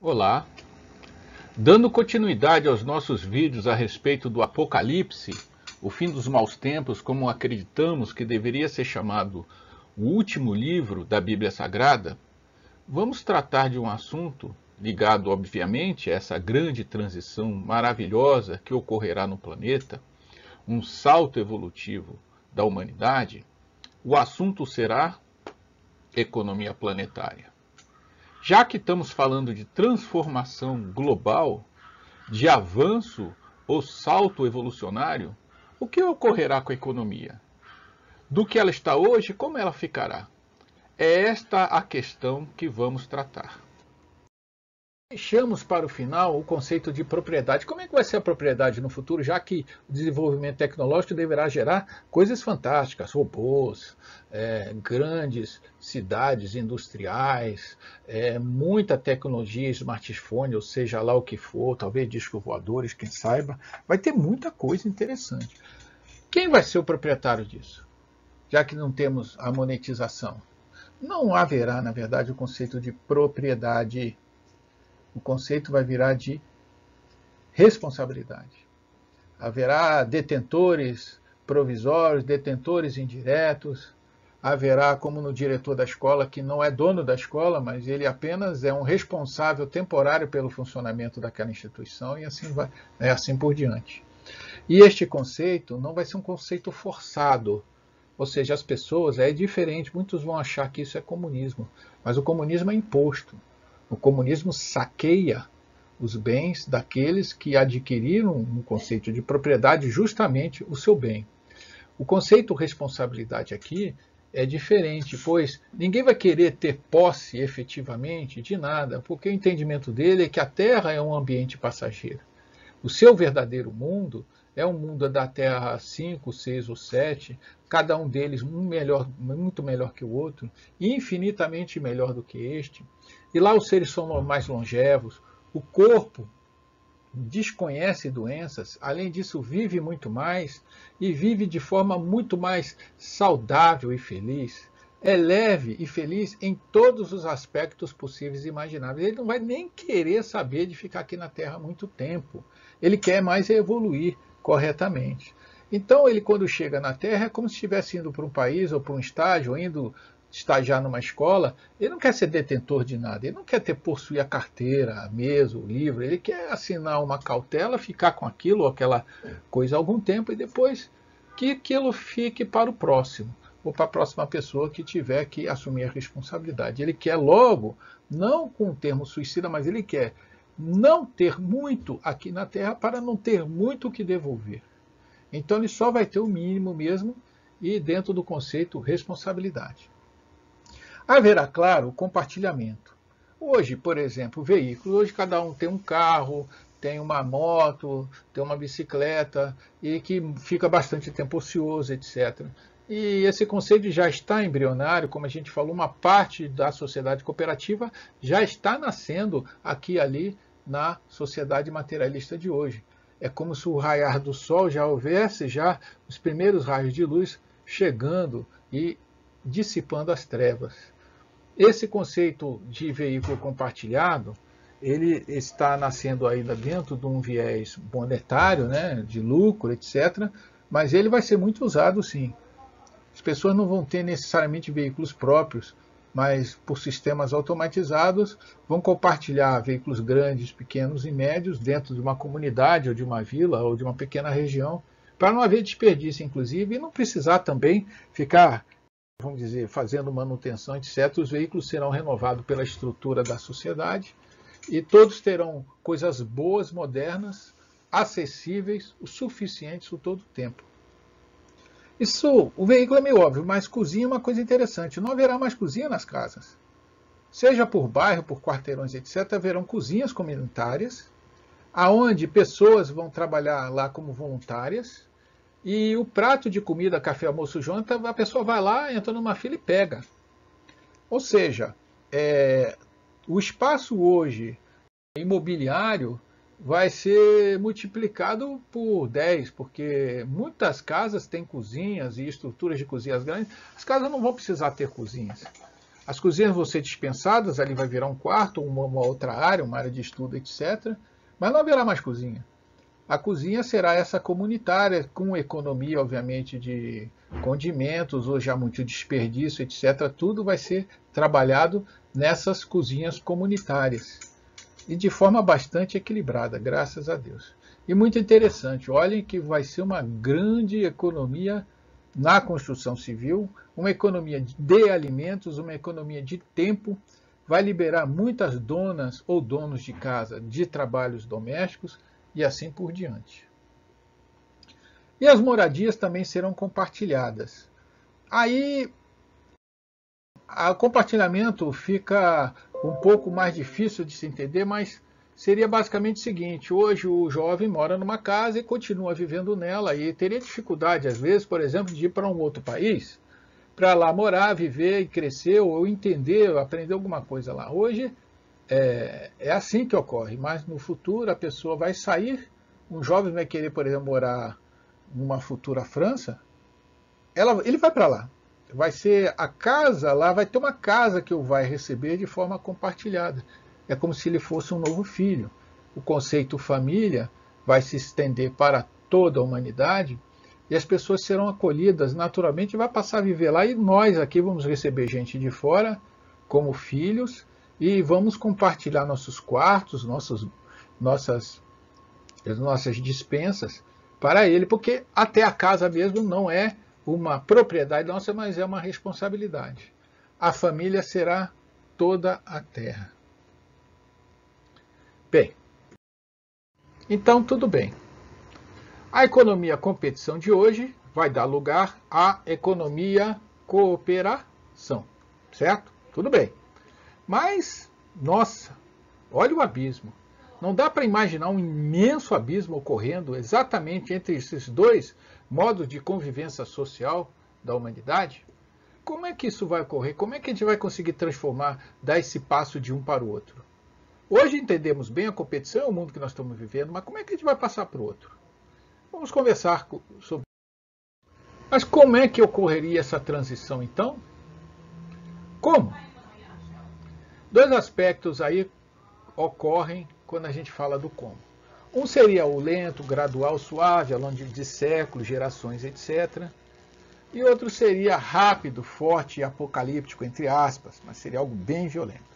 Olá! Dando continuidade aos nossos vídeos a respeito do Apocalipse, o fim dos maus tempos, como acreditamos que deveria ser chamado o último livro da Bíblia Sagrada, vamos tratar de um assunto ligado, obviamente, a essa grande transição maravilhosa que ocorrerá no planeta, um salto evolutivo da humanidade. O assunto será economia planetária. Já que estamos falando de transformação global, de avanço ou salto evolucionário, o que ocorrerá com a economia? Do que ela está hoje, como ela ficará? É esta a questão que vamos tratar. Deixamos para o final o conceito de propriedade. Como é que vai ser a propriedade no futuro, já que o desenvolvimento tecnológico deverá gerar coisas fantásticas, robôs, grandes cidades industriais, muita tecnologia, smartphone, ou seja lá o que for, talvez discos voadores, quem saiba, vai ter muita coisa interessante. Quem vai ser o proprietário disso, já que não temos a monetização? Não haverá, na verdade, o conceito de propriedade. O conceito vai virar de responsabilidade. Haverá detentores provisórios, detentores indiretos, haverá, como no diretor da escola, que não é dono da escola, mas ele apenas é um responsável temporário pelo funcionamento daquela instituição, e assim vai, assim por diante. E este conceito não vai ser um conceito forçado, ou seja, as pessoas, é diferente, muitos vão achar que isso é comunismo, mas o comunismo é imposto. O comunismo saqueia os bens daqueles que adquiriram no conceito de propriedade justamente o seu bem. O conceito responsabilidade aqui é diferente, pois ninguém vai querer ter posse efetivamente de nada, porque o entendimento dele é que a Terra é um ambiente passageiro. O seu verdadeiro mundo é um mundo da Terra 5, 6 ou 7, cada um deles muito melhor que o outro, infinitamente melhor do que este. E lá os seres são mais longevos, o corpo desconhece doenças, além disso vive muito mais e vive de forma muito mais saudável e feliz. É leve e feliz em todos os aspectos possíveis e imagináveis. Ele não vai nem querer saber de ficar aqui na Terra muito tempo. Ele quer mais evoluir corretamente. Então, ele, quando chega na Terra, é como se estivesse indo para um país ou para um estágio, ou indo estagiar numa escola. Ele não quer ser detentor de nada, ele não quer possuir a carteira, a mesa, o livro, ele quer assinar uma cautela, ficar com aquilo ou aquela coisa há algum tempo e depois que aquilo fique para o próximo, ou para a próxima pessoa que tiver que assumir a responsabilidade. Ele quer logo, não com o termo suicida, mas ele quer não ter muito aqui na Terra para não ter muito o que devolver. Então ele só vai ter o mínimo mesmo e dentro do conceito responsabilidade. Haverá, claro, o compartilhamento. Hoje, por exemplo, veículos, hoje cada um tem um carro, tem uma moto, tem uma bicicleta, e que fica bastante tempo ocioso, etc. E esse conceito já está embrionário, como a gente falou, uma parte da sociedade cooperativa já está nascendo aqui e ali na sociedade materialista de hoje. É como se o raiar do sol já houvesse já os primeiros raios de luz chegando e dissipando as trevas. Esse conceito de veículo compartilhado, ele está nascendo ainda dentro de um viés monetário, né, de lucro, etc., mas ele vai ser muito usado sim. As pessoas não vão ter necessariamente veículos próprios, mas por sistemas automatizados vão compartilhar veículos grandes, pequenos e médios dentro de uma comunidade ou de uma vila ou de uma pequena região, para não haver desperdício, inclusive, e não precisar também ficar, vamos dizer, fazendo manutenção, etc. Os veículos serão renovados pela estrutura da sociedade e todos terão coisas boas, modernas, acessíveis, o suficientes por todo o tempo. Isso, o veículo é meio óbvio, mas cozinha é uma coisa interessante. Não haverá mais cozinha nas casas. Seja por bairro, por quarteirões, etc., haverão cozinhas comunitárias, aonde pessoas vão trabalhar lá como voluntárias, e o prato de comida, café, almoço, janta, a pessoa vai lá, entra numa fila e pega. Ou seja, o espaço hoje imobiliário vai ser multiplicado por 10, porque muitas casas têm cozinhas e estruturas de cozinhas grandes. As casas não vão precisar ter cozinhas. As cozinhas vão ser dispensadas, ali vai virar um quarto, uma outra área, uma área de estudo, etc. Mas não haverá mais cozinha. A cozinha será essa comunitária, com economia, obviamente, de condimentos, hoje há muito desperdício, etc. Tudo vai ser trabalhado nessas cozinhas comunitárias. E de forma bastante equilibrada, graças a Deus. E muito interessante, olhem que vai ser uma grande economia na construção civil, uma economia de alimentos, uma economia de tempo, vai liberar muitas donas ou donos de casa de trabalhos domésticos e assim por diante. E as moradias também serão compartilhadas. Aí o compartilhamento fica um pouco mais difícil de se entender, mas seria basicamente o seguinte: hoje o jovem mora numa casa e continua vivendo nela e teria dificuldade, às vezes, por exemplo, de ir para um outro país, para lá morar, viver e crescer, ou entender, ou aprender alguma coisa lá. Hoje é assim que ocorre, mas no futuro a pessoa vai sair, um jovem vai querer, por exemplo, morar numa futura França, ele vai para lá. Vai ser a casa lá, vai ter uma casa que o vai receber de forma compartilhada. É como se ele fosse um novo filho. O conceito família vai se estender para toda a humanidade e as pessoas serão acolhidas naturalmente e vai passar a viver lá. E nós aqui vamos receber gente de fora como filhos e vamos compartilhar nossos quartos, nossas dispensas para ele, porque até a casa mesmo não é uma propriedade nossa, mas é uma responsabilidade. A família será toda a terra. Bem, então tudo bem. A economia competição de hoje vai dar lugar à economia cooperação, certo? Tudo bem. Mas, nossa, olha o abismo. Não dá para imaginar um imenso abismo ocorrendo exatamente entre esses dois modos de convivência social da humanidade? Como é que isso vai ocorrer? Como é que a gente vai conseguir transformar, dar esse passo de um para o outro? Hoje entendemos bem a competição, é o mundo que nós estamos vivendo, mas como é que a gente vai passar para o outro? Vamos conversar sobre isso. Mas como é que ocorreria essa transição então? Como? Dois aspectos aí ocorrem quando a gente fala do como. Um seria o lento, gradual, suave, ao longo de séculos, gerações, etc. E outro seria rápido, forte e apocalíptico, entre aspas, mas seria algo bem violento.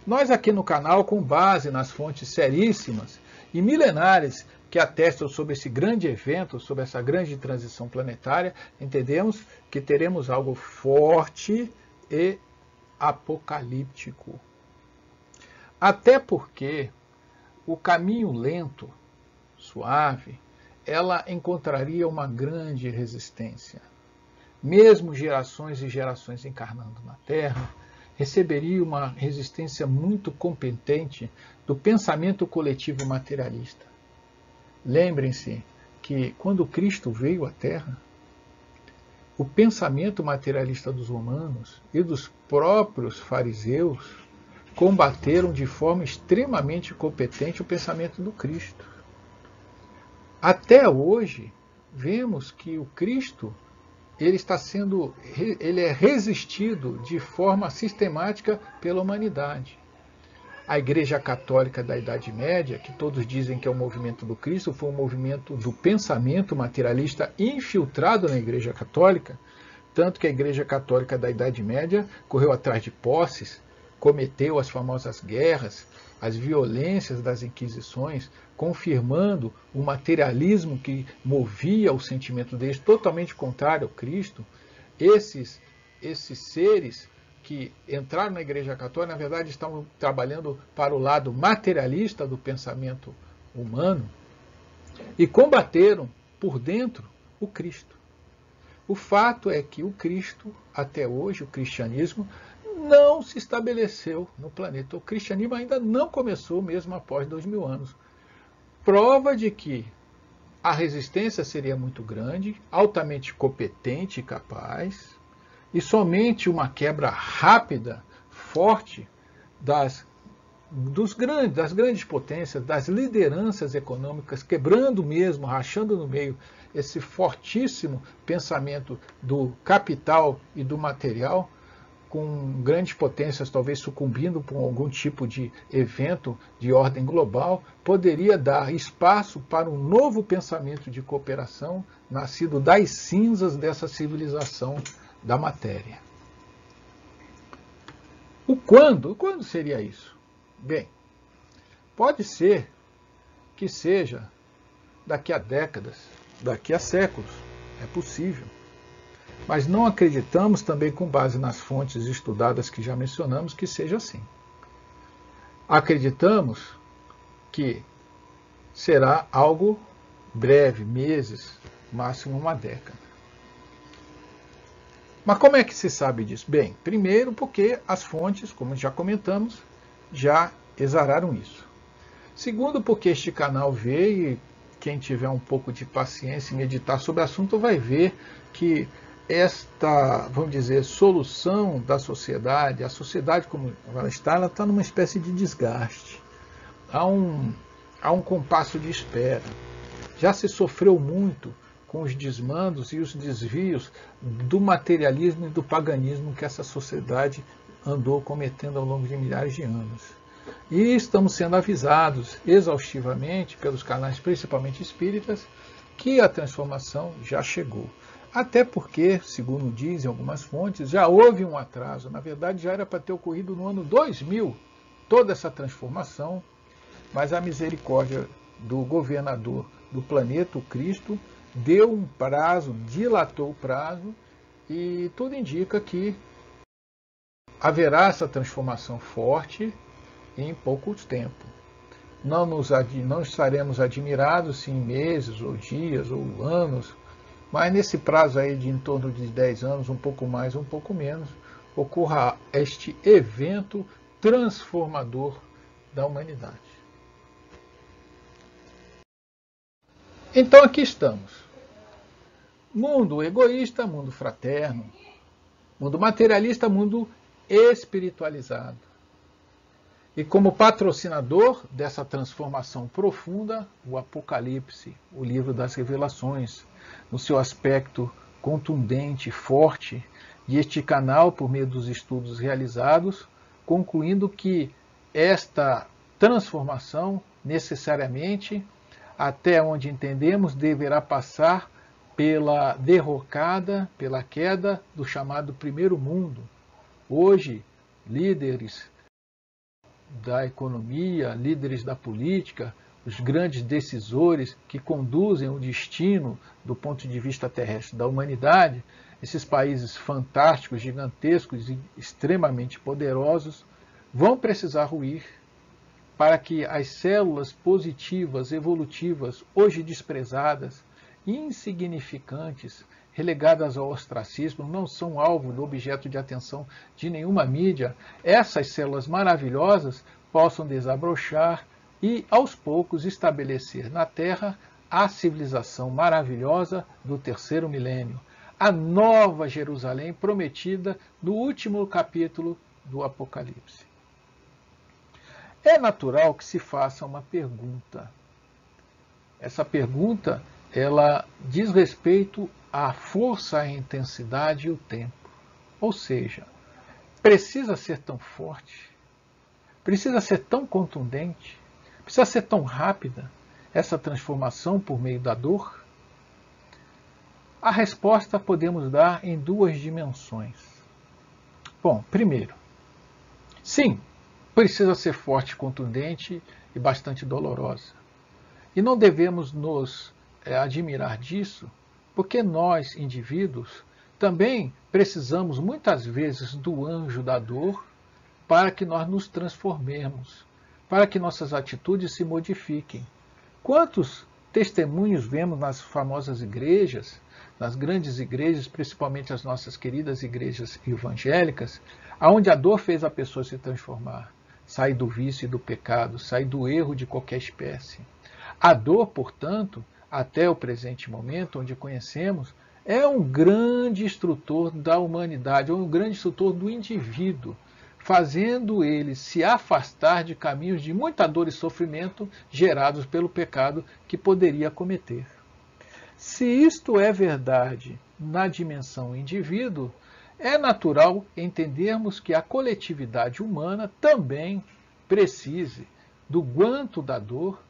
Nós aqui no canal, com base nas fontes seríssimas e milenares que atestam sobre esse grande evento, sobre essa grande transição planetária, entendemos que teremos algo forte e apocalíptico. Até porque o caminho lento, suave, ela encontraria uma grande resistência. Mesmo gerações e gerações encarnando na Terra, receberia uma resistência muito competente do pensamento coletivo materialista. Lembrem-se que quando Cristo veio à Terra, o pensamento materialista dos romanos e dos próprios fariseus combateram de forma extremamente competente o pensamento do Cristo. Até hoje, vemos que o Cristo ele é resistido de forma sistemática pela humanidade. A Igreja Católica da Idade Média, que todos dizem que é o movimento do Cristo, foi um movimento do pensamento materialista infiltrado na Igreja Católica, tanto que a Igreja Católica da Idade Média correu atrás de posses, cometeu as famosas guerras, as violências das inquisições, confirmando o materialismo que movia o sentimento deles, totalmente contrário ao Cristo. Esses seres que entraram na Igreja Católica, na verdade, estavam trabalhando para o lado materialista do pensamento humano e combateram por dentro o Cristo. O fato é que o Cristo, até hoje, o cristianismo, não se estabeleceu no planeta. O cristianismo ainda não começou mesmo após 2000 anos. Prova de que a resistência seria muito grande, altamente competente e capaz, e somente uma quebra rápida, forte, das grandes potências, das lideranças econômicas, quebrando mesmo, rachando no meio esse fortíssimo pensamento do capital e do material, com grandes potências talvez sucumbindo por algum tipo de evento de ordem global, poderia dar espaço para um novo pensamento de cooperação nascido das cinzas dessa civilização da matéria. O quando? Quando seria isso? Bem, pode ser que seja daqui a décadas, daqui a séculos. É possível. Mas não acreditamos também, com base nas fontes estudadas que já mencionamos, que seja assim. Acreditamos que será algo breve, meses, máximo uma década. Mas como é que se sabe disso? Bem, primeiro porque as fontes, como já comentamos, já exararam isso. Segundo, porque este canal vê, e quem tiver um pouco de paciência e meditar sobre o assunto vai ver que esta, vamos dizer, solução da sociedade, a sociedade como ela está numa espécie de desgaste. Há um compasso de espera. Já se sofreu muito com os desmandos e os desvios do materialismo e do paganismo que essa sociedade andou cometendo ao longo de milhares de anos. E estamos sendo avisados exaustivamente pelos canais, principalmente espíritas, que a transformação já chegou. Até porque, segundo dizem algumas fontes, já houve um atraso. Na verdade, já era para ter ocorrido no ano 2000 toda essa transformação, mas a misericórdia do governador do planeta, o Cristo, deu um prazo, dilatou o prazo, e tudo indica que haverá essa transformação forte em pouco tempo. Não estaremos admirados se em meses, ou dias, ou anos, mas nesse prazo aí de em torno de 10 anos, um pouco mais, um pouco menos, ocorra este evento transformador da humanidade. Então aqui estamos. Mundo egoísta, mundo fraterno. Mundo materialista, mundo espiritualizado. E como patrocinador dessa transformação profunda, o Apocalipse, o livro das revelações, no seu aspecto contundente, forte, e este canal, por meio dos estudos realizados, concluindo que esta transformação, necessariamente, até onde entendemos, deverá passar pela derrocada, pela queda do chamado primeiro mundo. Hoje, líderes da economia, líderes da política, os grandes decisores que conduzem o destino do ponto de vista terrestre da humanidade, esses países fantásticos, gigantescos e extremamente poderosos, vão precisar ruir para que as células positivas, evolutivas, hoje desprezadas, insignificantes, relegadas ao ostracismo, não são alvo do objeto de atenção de nenhuma mídia, essas células maravilhosas possam desabrochar e, aos poucos, estabelecer na Terra a civilização maravilhosa do terceiro milênio, a nova Jerusalém prometida no último capítulo do Apocalipse. É natural que se faça uma pergunta. Essa pergunta, ela diz respeito à força, à intensidade e o tempo. Ou seja, precisa ser tão forte, precisa ser tão contundente, precisa ser tão rápida essa transformação por meio da dor? A resposta podemos dar em duas dimensões. Bom, primeiro, sim, precisa ser forte, contundente e bastante dolorosa. E não devemos nos admirar disso, porque nós, indivíduos, também precisamos muitas vezes do anjo da dor para que nós nos transformemos, para que nossas atitudes se modifiquem. Quantos testemunhos vemos nas famosas igrejas, nas grandes igrejas, principalmente as nossas queridas igrejas evangélicas, onde a dor fez a pessoa se transformar, sair do vício e do pecado, sair do erro de qualquer espécie. A dor, portanto, até o presente momento, onde conhecemos, é um grande instrutor da humanidade, é um grande instrutor do indivíduo, fazendo ele se afastar de caminhos de muita dor e sofrimento gerados pelo pecado que poderia cometer. Se isto é verdade na dimensão indivíduo, É natural entendermos que a coletividade humana também precise do guanto da dor,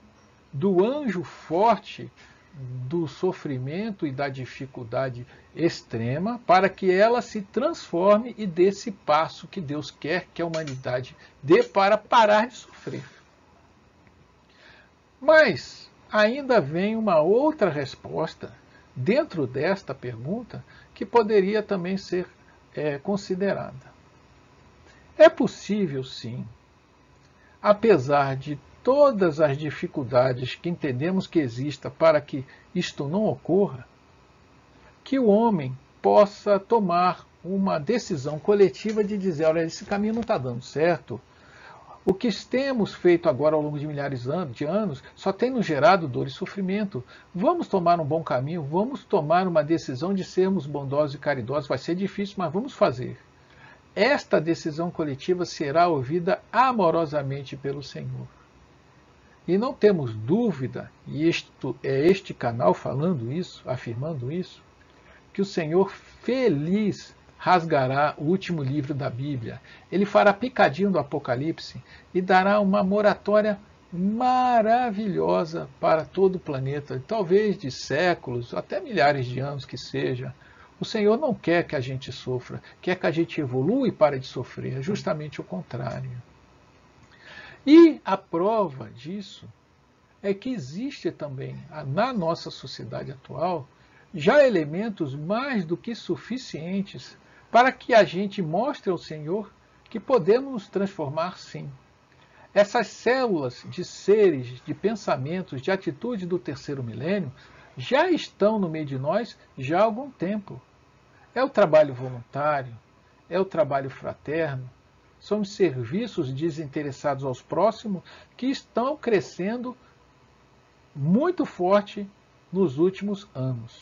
do anjo forte do sofrimento e da dificuldade extrema, para que ela se transforme e dê esse passo que Deus quer que a humanidade dê para parar de sofrer. Mas ainda vem uma outra resposta dentro desta pergunta que poderia também ser considerada. É possível, sim, apesar de todas as dificuldades que entendemos que exista para que isto não ocorra, que o homem possa tomar uma decisão coletiva de dizer, olha, esse caminho não está dando certo, o que temos feito agora ao longo de milhares de anos só tem nos gerado dor e sofrimento. Vamos tomar um bom caminho, vamos tomar uma decisão de sermos bondosos e caridosos, vai ser difícil, mas vamos fazer. Esta decisão coletiva será ouvida amorosamente pelo Senhor. E não temos dúvida, e este canal falando isso, afirmando isso, que o Senhor feliz rasgará o último livro da Bíblia. Ele fará picadinho do Apocalipse e dará uma moratória maravilhosa para todo o planeta, talvez de séculos, até milhares de anos que seja. O Senhor não quer que a gente sofra, quer que a gente evolua e pare de sofrer, é justamente o contrário. E a prova disso é que existe também, na nossa sociedade atual, já elementos mais do que suficientes para que a gente mostre ao Senhor que podemos nos transformar sim. Essas células de seres, de pensamentos, de atitude do terceiro milênio já estão no meio de nós já há algum tempo. É o trabalho voluntário, é o trabalho fraterno, são os serviços desinteressados aos próximos que estão crescendo muito forte nos últimos anos.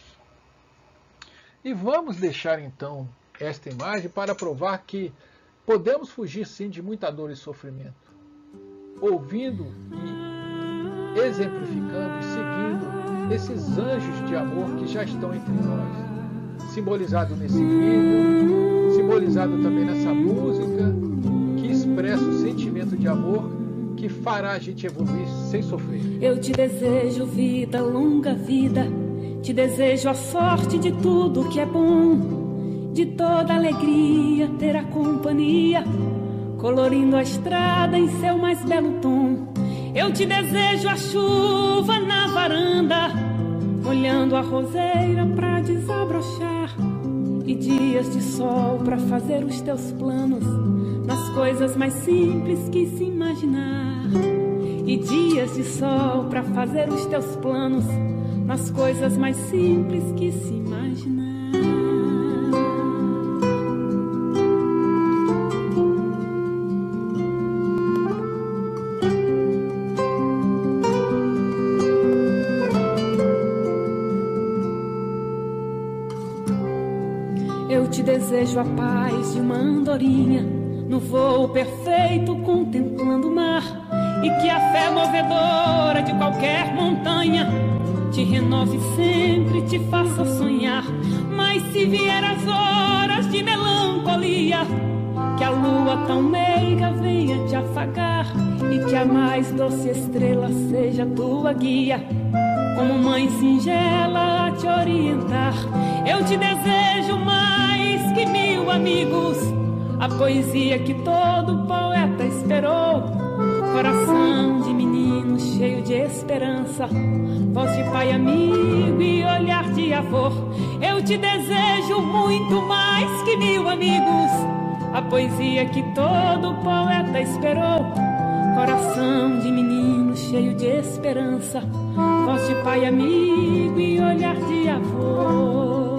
E vamos deixar então esta imagem para provar que podemos fugir sim de muita dor e sofrimento, ouvindo e exemplificando e seguindo esses anjos de amor que já estão entre nós, simbolizado nesse vídeo, simbolizado também nessa música, que expressa o sentimento de amor que fará a gente evoluir sem sofrer. Eu te desejo vida, longa vida, te desejo a sorte de tudo que é bom, de toda alegria ter a companhia, colorindo a estrada em seu mais belo tom. Eu te desejo a chuva na varanda, molhando a roseira pra desabrochar, e dias de sol pra fazer os teus planos nas coisas mais simples que se imaginar. E dias de sol pra fazer os teus planos nas coisas mais simples que se imaginar. Eu te desejo a paz de uma andorinha, no voo perfeito contemplando o mar, e que a fé movedora de qualquer montanha te renove sempre, te faça sonhar. Mas se vier as horas de melancolia, que a lua tão meiga venha te afagar, e que a mais doce estrela seja tua guia, como mãe singela a te orientar. Eu te desejo mais que 1000 amigos, a poesia que todo poeta esperou, coração de menino cheio de esperança, voz de pai amigo e olhar de avô. Eu te desejo muito mais que 1000 amigos, a poesia que todo poeta esperou, coração de menino cheio de esperança, voz de pai amigo e olhar de avô.